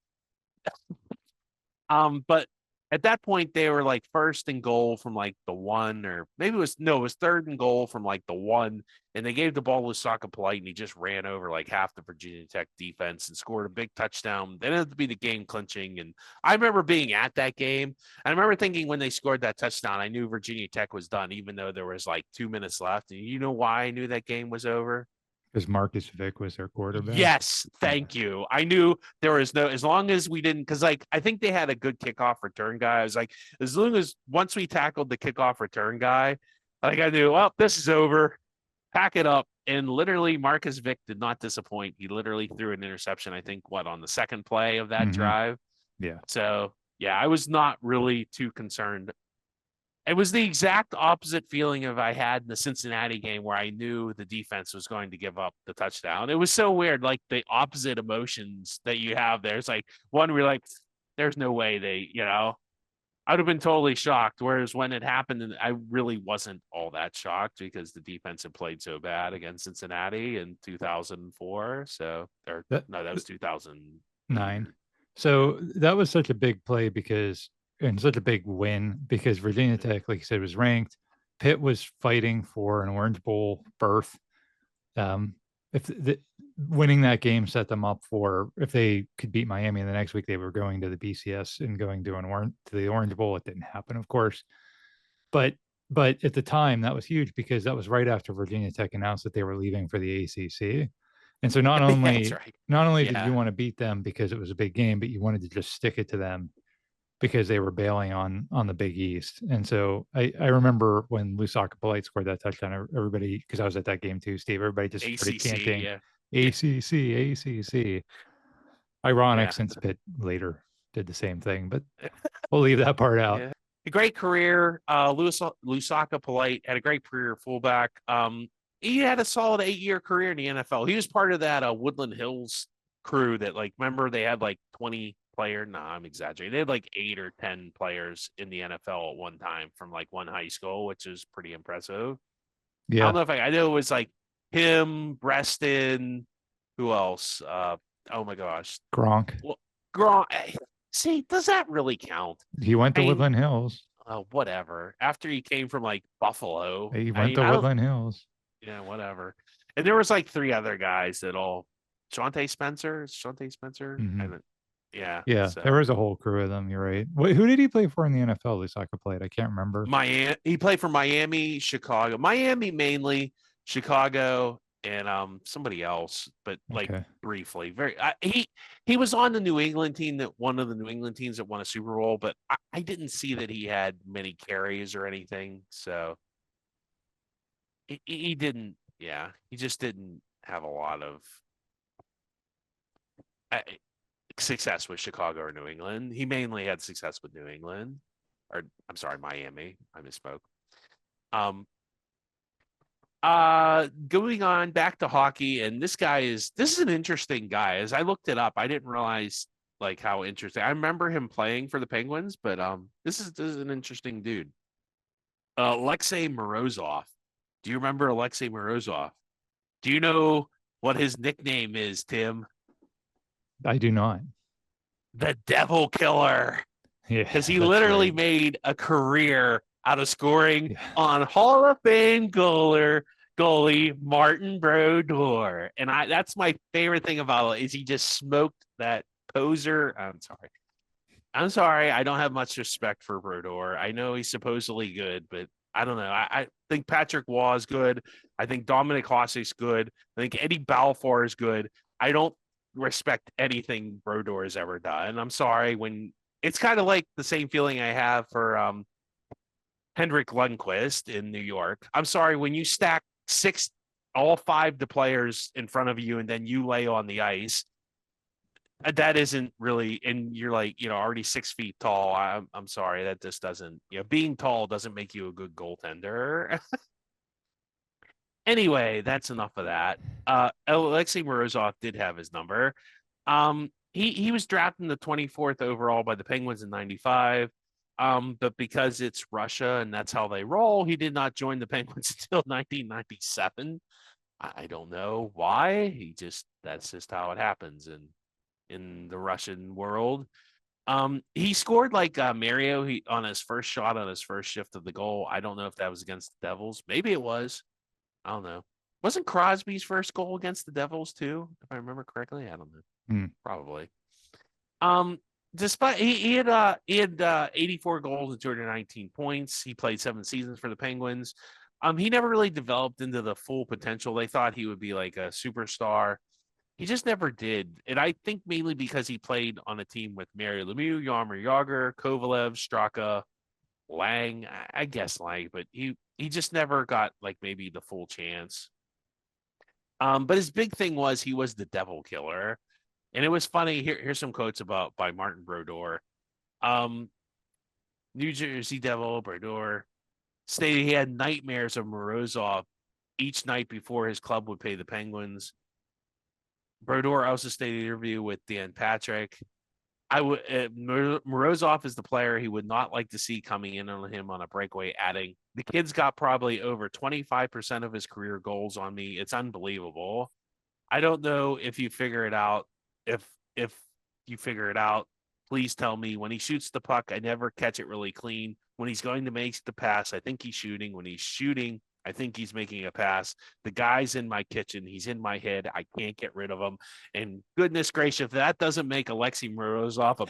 But at that point, they were like first and goal from like the 1, or maybe it was third and goal from like the 1, and they gave the ball to Lusaka Polite, and he just ran over like half the Virginia Tech defense and scored a big touchdown. That ended up to be the game clinching. And I remember being at that game. I remember thinking when they scored that touchdown, I knew Virginia Tech was done, even though there was like 2 minutes left. And you know why I knew that game was over?
Because Marcus Vick was their quarterback.
Yes, thank you. I knew there was as long as we didn't, because like I think they had a good kickoff return guy. I was like, as long as once we tackled the kickoff return guy, like I knew, well, this is over. Pack it up. And literally, Marcus Vick did not disappoint. He literally threw an interception, I think, on the second play of that drive.
Yeah.
So yeah, I was not really too concerned. It was the exact opposite feeling of I had in the Cincinnati game, where I knew the defense was going to give up the touchdown. It was so weird, like the opposite emotions that you have there. It's like one, we're like, there's no way I'd have been totally shocked. Whereas when it happened, I really wasn't all that shocked because the defense had played so bad against Cincinnati in 2004. That was 2009.
So that was such a big play and such a big win because Virginia Tech, like you said, was ranked. Pitt was fighting for an Orange Bowl berth. Winning that game set them up for, if they could beat Miami the next week, they were going to the BCS and going to the Orange Bowl. It didn't happen, of course. But at the time, that was huge because that was right after Virginia Tech announced that they were leaving for the ACC. And so not
That's
only
right.
not only did
Yeah.
you want to beat them because it was a big game, but you wanted to just stick it to them because they were bailing on the Big East. And so I remember when Lusaka Polite scored that touchdown, everybody, because I was at that game too, Steve, everybody just started
ACC,
chanting
yeah.
ACC, ACC. Ironic
Yeah.
since Pitt later did the same thing, but we'll leave that part out.
Yeah. A great career. Lusaka Polite had a great career fullback. He had a solid 8-year career in the NFL. He was part of that Woodland Hills crew that, like, remember they had like 20 players. No, I'm exaggerating. They had like 8 or 10 players in the NFL at one time from like one high school, which is pretty impressive. I
Yeah.
don't know if I know it was like him, Breston, who else? Oh my gosh.
Gronk.
Well, Gronk. See, does that really count?
He went to
I mean,
Woodland Hills.
Whatever. After he came from like Buffalo,
He went to Woodland Hills.
Yeah, whatever. And there was like 3 other guys that all Shawntae Spencer.
Mhm.
I don't, yeah.
Yeah,
So.
there was a whole crew of them. You're right. Wait, who did he play for in the NFL? Lusaka played. I can't remember.
Miami. He played for Miami, Chicago, Miami mainly, Chicago, and somebody else, but like briefly. He was on the New England team, that one of the New England teams that won a Super Bowl, but I didn't see that he had many carries or anything. So he didn't. Yeah, he just didn't have a lot of success with Chicago or New England. He mainly had success with New England, or I'm sorry, Miami. I misspoke. Going on back to hockey, and this is an interesting guy. As I looked it up, I didn't realize like how interesting. I remember him playing for the Penguins, but this is an interesting dude. Alexei Morozov. Do you remember Alexei Morozov? Do you know what his nickname is, Tim?
I do not.
The Devil Killer.
Yeah,
because he literally made a career out of scoring on Hall of Fame goalie Martin Brodeur. And that's my favorite thing about it, is he just smoked that poser. I'm sorry. I don't have much respect for Brodeur. I know he's supposedly good, but I don't know. I think Patrick Waugh is good. I think Dominic Hasek's good. I think Eddie Balfour is good. I don't respect anything Brodeur has ever done. I'm sorry. When it's kind of like the same feeling I have for Henrik Lundqvist in New York. I'm sorry, when you stack all 5 the players in front of you and then you lay on the ice, that isn't really, and you're like, already 6 feet tall. I'm sorry, that just doesn't, being tall doesn't make you a good goaltender. Anyway, that's enough of that. Alexei Morozov did have his number. He was drafted in the 24th overall by the Penguins in 95. But because it's Russia and that's how they roll, he did not join the Penguins until 1997. I don't know why. That's just how it happens in the Russian world. He scored like Mario on his first shot on his first shift of the goal. I don't know if that was against the Devils. Maybe it was. I don't know. Wasn't Crosby's first goal against the Devils too, if I remember correctly? I don't know. Probably. Despite he had 84 goals and 219 points. He played 7 seasons for the Penguins. He never really developed into the full potential. They thought he would be like a superstar. He just never did. And I think mainly because he played on a team with Mario Lemieux, Jaromir Jagr, Kovalev, Straka, Lang. I guess Lang, but he just never got like maybe the full chance. But his big thing was he was the Devil Killer. And it was funny. Here's some quotes by Martin Brodeur. New Jersey Devil Brodeur stated he had nightmares of Morozov each night before his club would pay the Penguins. Brodeur also stated in an interview with Dan Patrick, Morozov is the player he would not like to see coming in on him on a breakaway, adding, "The kid's got probably over 25% of his career goals on me. It's unbelievable. I don't know if you figure it out. If you figure it out, please tell me. When he shoots the puck, I never catch it really clean. When he's going to make the pass, I think he's shooting. When he's shooting, I think he's making a pass. The guy's in my kitchen. He's in my head. I can't get rid of him. And goodness gracious, if that doesn't make Alexei Morozov a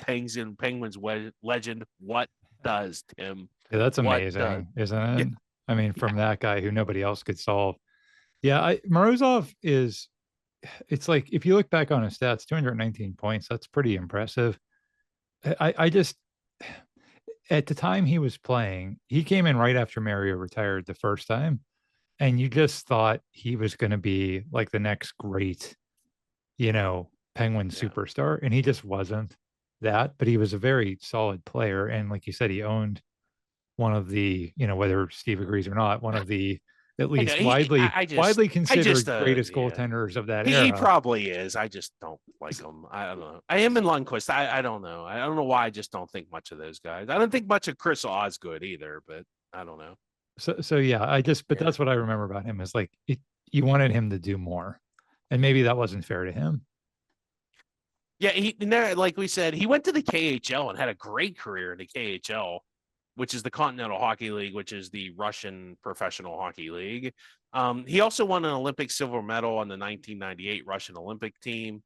Penguins legend, what does, Tim?
Yeah, that's amazing, isn't it? Yeah. I mean, from that guy who nobody else could solve. Yeah, Morozov is it's like if you look back on his stats, 219 points, that's pretty impressive. I just at the time he was playing, he came in right after Mario retired the first time, and you just thought he was going to be like the next great, Penguin superstar, and he just wasn't that, but he was a very solid player. And like you said, he owned one of the, whether Steve agrees or not, one of the at
I know,
least widely considered greatest
yeah.
goaltenders of that
He
era.
probably is. I just don't like him. I don't know. I am in Lundqvist. I don't know. I don't know why. I just don't think much of those guys. I don't think much of Chris Osgood either, but I don't know.
So yeah, that's what I remember about him is like you wanted him to do more, and maybe that wasn't fair to him.
Yeah, like we said, he went to the KHL and had a great career in the KHL, which is the Continental Hockey League, which is the Russian professional hockey league. He also won an Olympic silver medal on the 1998 Russian Olympic team.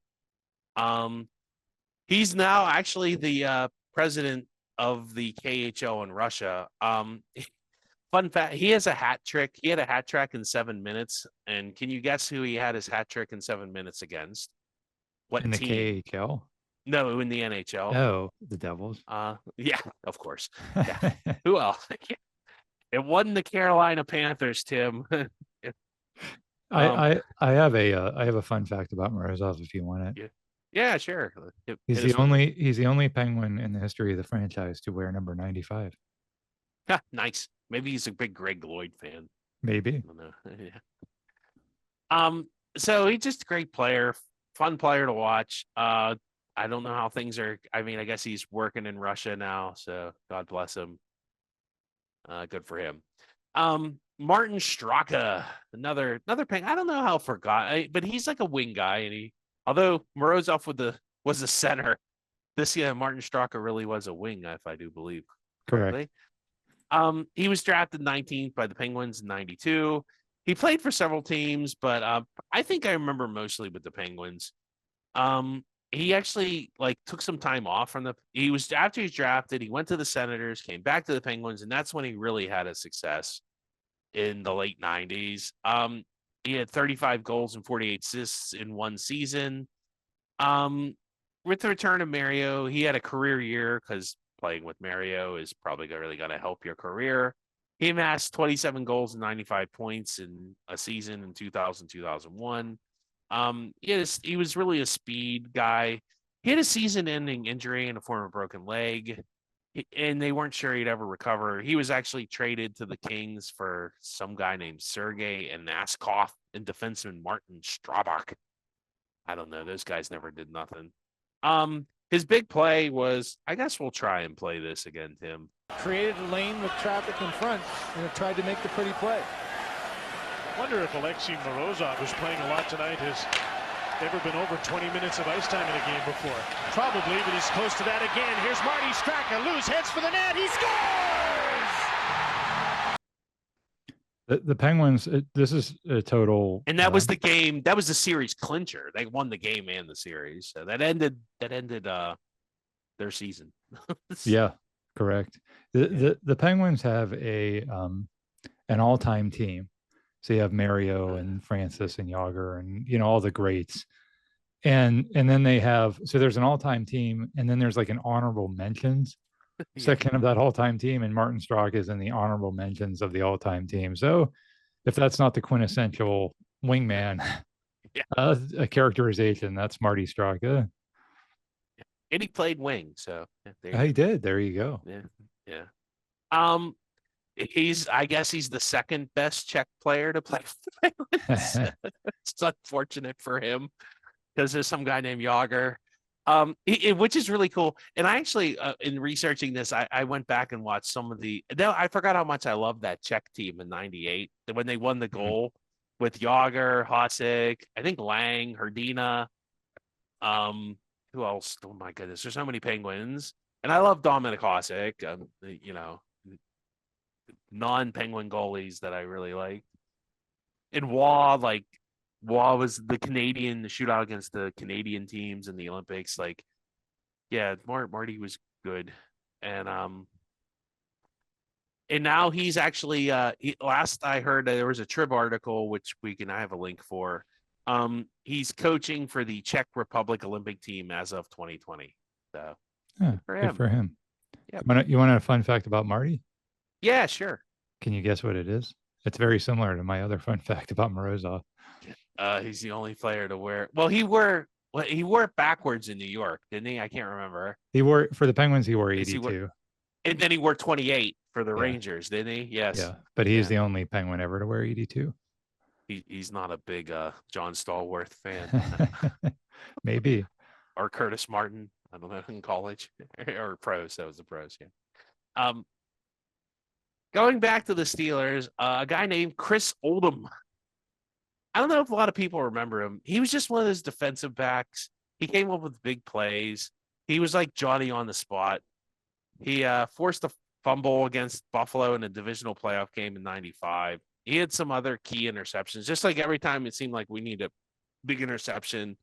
He's now actually the president of the KHL in Russia. Fun fact, he has a hat trick. He had a hat trick in 7 minutes. And can you guess who he had his hat trick in 7 minutes against? What
in the
team?
KHL?
No, in the NHL.
Oh, the Devils.
Yeah, of course. Yeah. Who else? It wasn't the Carolina Panthers, Tim.
I have a fun fact about Morozov if you want it.
Yeah, sure.
He's the only Penguin in the history of the franchise to wear number 95.
Nice. Maybe he's a big Greg Lloyd fan.
Maybe.
I don't know. Yeah. So he's just a great player, fun player to watch. I don't know how things are. I mean, I guess he's working in Russia now, so God bless him. Good for him. Martin Straka, another Penguin. I don't know how but he's like a wing guy, and although Morozov was a center, Martin Straka really was a wing, if I do believe correctly.
Correct.
He was drafted 19th by the Penguins in 92. He played for several teams, but I think I remember mostly with the Penguins. He actually took some time off after he was drafted, he went to the Senators, came back to the Penguins, and that's when he really had a success in the late 90s. He had 35 goals and 48 assists in one season. With the return of Mario, he had a career year because playing with Mario is probably really going to help your career. He amassed 27 goals and 95 points in a season in 2000-2001. He was really a speed guy. He had a season-ending injury in the form of a broken leg, and they weren't sure he'd ever recover. He was actually traded to the Kings for some guy named Sergei Anaskov and defenseman Martin Strabach. I don't know. Those guys never did nothing. His big play was, I guess we'll try and play this again, Tim.
Created a lane with traffic in front and tried to make the pretty play.
I wonder if Alexei Morozov, who's playing a lot tonight, has ever been over 20 minutes of ice time in a game before. Probably, but he's close to that again. Here's Marty Straka, loose, heads for the net, he scores!
The Penguins, this is a total...
And that was the game, that was the series clincher. They won the game and the series. So that ended their season.
Yeah, correct. The Penguins have an all-time team. So you have Mario and Francis and Yager and all the greats, and then they have, so there's an all-time team, and then there's like an honorable mentions section of that all-time team, and Martin Straka is in the honorable mentions of the all-time team. So if that's not the quintessential wingman a characterization, that's Marty Straka.
And he played wing, so
he did. There you go.
Yeah. I guess he's the second best Czech player to play for the Penguins. It's unfortunate for him because there's some guy named Yager, which is really cool. And I actually, in researching this, I went back and watched some of I forgot how much I loved that Czech team in '98 when they won the goal with Yager, Hasek, I think Lang, Hrdina. Who else? Oh my goodness, there's so many Penguins. And I love Dominik Hasek, non-Penguin goalies that I really like. And Waugh was the shootout against the Canadian teams in the Olympics. Marty was good. And now he's actually last I heard there was a Trib article, which I have a link for. He's coaching for the Czech Republic Olympic team as of 2020. So
good for him.
Yep.
You want a fun fact about Marty?
Yeah, sure.
Can you guess what it is? It's very similar to my other fun fact about Morozov.
He's the only player to wear. Well, he wore it backwards in New York, didn't he? I can't remember.
He wore for the Penguins. He wore 82,
and then he wore 28 for the Rangers, didn't he? Yes.
Yeah, but he's the only Penguin ever to wear 82.
He's not a big John Stallworth fan.
Maybe.
Or Curtis Martin. I don't know, in college or pros. That was the pros. Yeah. Going back to the Steelers, a guy named Chris Oldham. I don't know if a lot of people remember him. He was just one of those defensive backs. He came up with big plays. He was like Johnny on the spot. He forced a fumble against Buffalo in a divisional playoff game in '95. He had some other key interceptions. Just like every time it seemed like we need a big interception.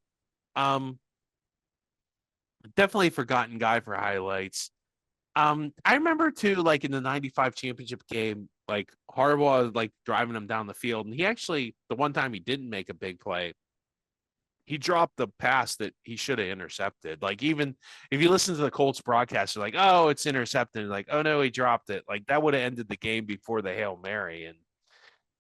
Definitely a forgotten guy for highlights. I remember too, like in the '95 championship game, like Harbaugh like driving him down the field, and he actually, the one time he didn't make a big play, he dropped the pass that he should have intercepted. Like, even if you listen to the Colts broadcast, they're like, "Oh, it's intercepted." Like, "Oh no, he dropped it." Like, that would have ended the game before the Hail Mary.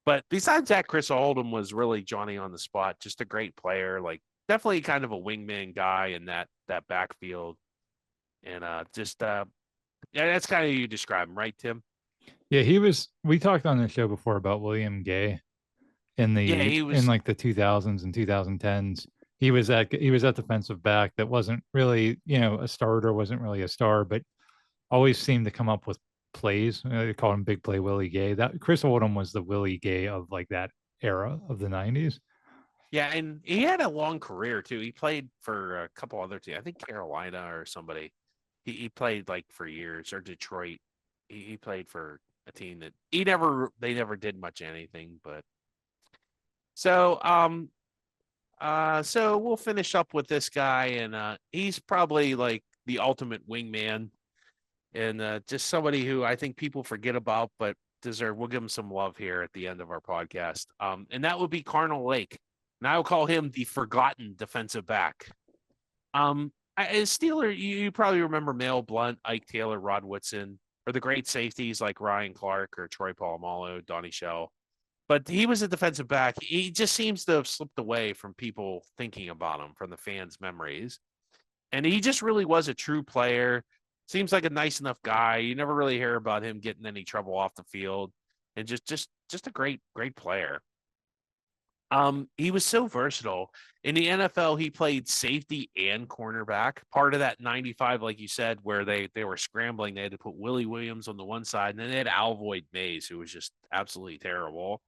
But besides that, Chris Oldham was really Johnny on the spot, just a great player. Like, definitely kind of a wingman guy in that backfield, and yeah, that's kind of you describe him, right, Tim?
Yeah, he was. We talked on the show before about William Gay in like the 2000s and 2010s. He was that defensive back that wasn't really, a starter, wasn't really a star, but always seemed to come up with plays. They called him Big Play Willie Gay. That Chris Oldham was the Willie Gay of like that era of the 90s.
Yeah, and he had a long career too. He played for a couple other teams. I think Carolina or somebody. He played like for years, or Detroit. He played for a team that they never did much anything. But so so we'll finish up with this guy, and he's probably like the ultimate wingman, and just somebody who I think people forget about but deserve. We'll give him some love here at the end of our podcast. And that would be Carnell Lake. And I will call him the forgotten defensive back. As Steeler, you probably remember Mel Blount, Ike Taylor, Rod Woodson, or the great safeties like Ryan Clark or Troy Polamalu, Donnie Shell. But he was a defensive back. He just seems to have slipped away from people thinking about him, from the fans' memories. And he just really was a true player. Seems like a nice enough guy. You never really hear about him getting any trouble off the field. And just a great player. He was so versatile. In the NFL, he played safety and cornerback. Part of that 95, like you said, where they were scrambling, they had to put Willie Williams on the one side, and then they had Alvoid Mays, who was just absolutely terrible.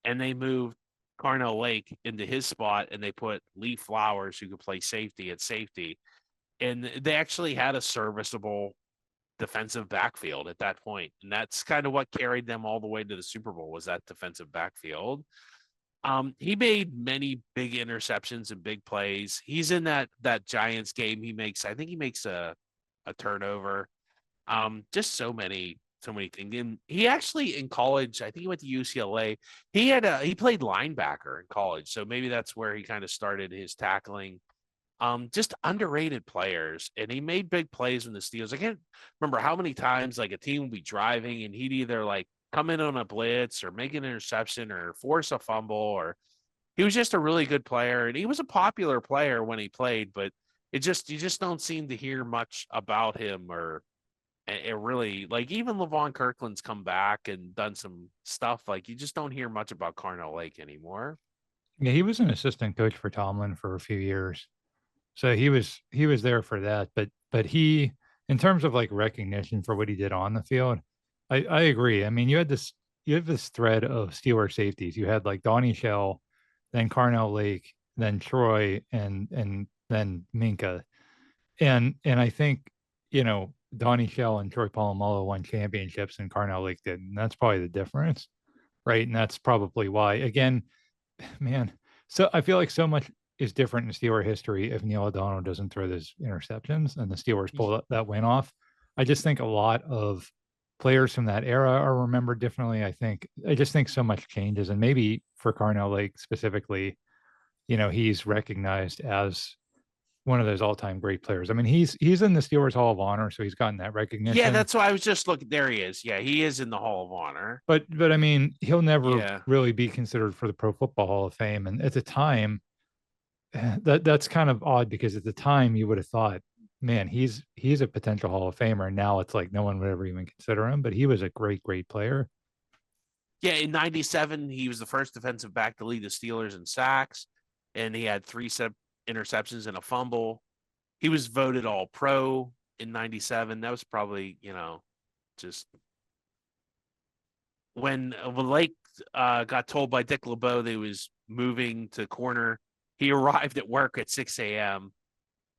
And they moved Carnell Lake into his spot, and they put Lee Flowers, who could play safety, at safety. And they actually had a serviceable defensive backfield at that point. And that's kind of what carried them all the way to the Super Bowl, was that defensive backfield. He made many big interceptions and big plays. He's in that Giants game. I think he makes a turnover. Just so many things. And he actually, in college, I think he went to UCLA. He played linebacker in college. So maybe that's where he kind of started his tackling. Just underrated players. And he made big plays when the Steelers. I can't remember how many times like a team would be driving and he'd either like come in on a blitz or make an interception or force a fumble, or he was just a really good player. And he was a popular player when he played, but you just don't seem to hear much about him, or it really, like, even Levon Kirkland's come back and done some stuff. Like, you just don't hear much about Carnell Lake anymore.
Yeah, he was an assistant coach for Tomlin for a few years. So he was there for that. But he, in terms of like recognition for what he did on the field, I agree. I mean, you have this thread of Steeler safeties. You had like Donnie Shell, then Carnell Lake, then Troy, and then Minka. And I think, Donnie Shell and Troy Polamalu won championships and Carnell Lake didn't. That's probably the difference, right? And that's probably why. Again, man, so I feel like so much is different in Steeler history if Neil O'Donnell doesn't throw those interceptions and the Steelers pull that win off. I just think a lot of players from that era are remembered differently. I just think so much changes, and maybe for Carnell Lake specifically, he's recognized as one of those all-time great players. I mean, he's in the Steelers Hall of Honor, so he's gotten that recognition.
Yeah, that's why I was just looking. There he is. Yeah, he is in the Hall of Honor.
But I mean, he'll never really be considered for the Pro Football Hall of Fame. And at the time, that's kind of odd, because at the time you would have thought, man, he's a potential Hall of Famer. And now it's like no one would ever even consider him. But he was a great player.
Yeah, in '97, he was the first defensive back to lead the Steelers in sacks, and he had 3 interceptions and a fumble. He was voted All-Pro in '97. That was probably, just when Lake got told by Dick LeBeau that he was moving to corner. He arrived at work at 6 a.m.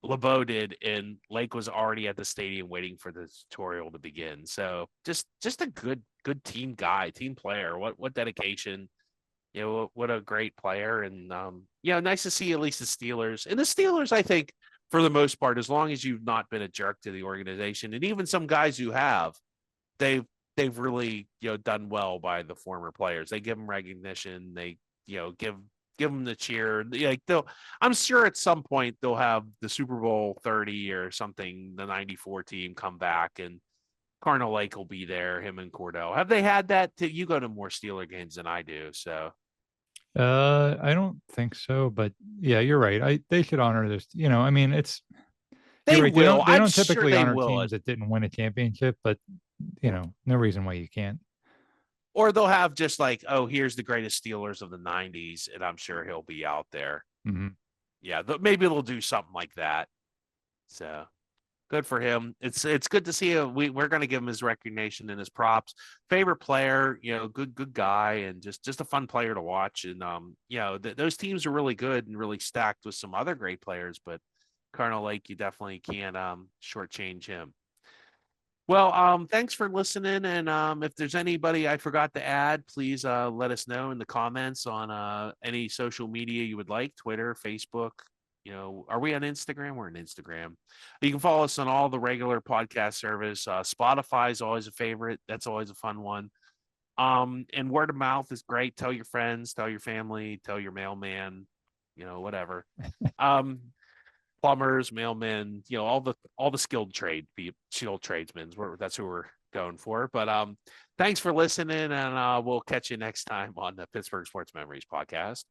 LeBeau did, and Lake was already at the stadium waiting for the tutorial to begin. So just a good team guy, team player. What dedication. What a great player. And, nice to see at least the Steelers. And the Steelers, I think, for the most part, as long as you've not been a jerk to the organization, and even some guys who have, they've really, done well by the former players. They give them recognition. They, give them the cheer. Like I'm sure at some point they'll have the Super Bowl 30 or something, the 94 team come back, and Carnell Lake will be there, him and Cordell. Have they had that? You go to more Steeler games than I do, so.
I don't think so, but yeah, you're right. They should honor this. I mean, it's.
They
right.
will.
They don't typically honor teams that didn't win a championship, but no reason why you can't.
Or they'll have just like, oh, here's the greatest Steelers of the '90s, and I'm sure he'll be out there.
Mm-hmm.
Yeah, maybe they'll do something like that. So. Good for him. It's good to see him. We're going to give him his recognition and his props. Favorite player, good guy, and just a fun player to watch. And those teams are really good and really stacked with some other great players. But Carnell Lake, you definitely can't shortchange him. Well, thanks for listening. And if there's anybody I forgot to add, please let us know in the comments on any social media you would like: Twitter, Facebook. Are we on Instagram? We're on Instagram. You can follow us on all the regular podcast service. Spotify is always a favorite. That's always a fun one. And word of mouth is great. Tell your friends, tell your family, tell your mailman, whatever. Plumbers, mailmen, all the skilled tradesmen. That's who we're going for. But thanks for listening, and we'll catch you next time on the Pittsburgh Sports Memories podcast.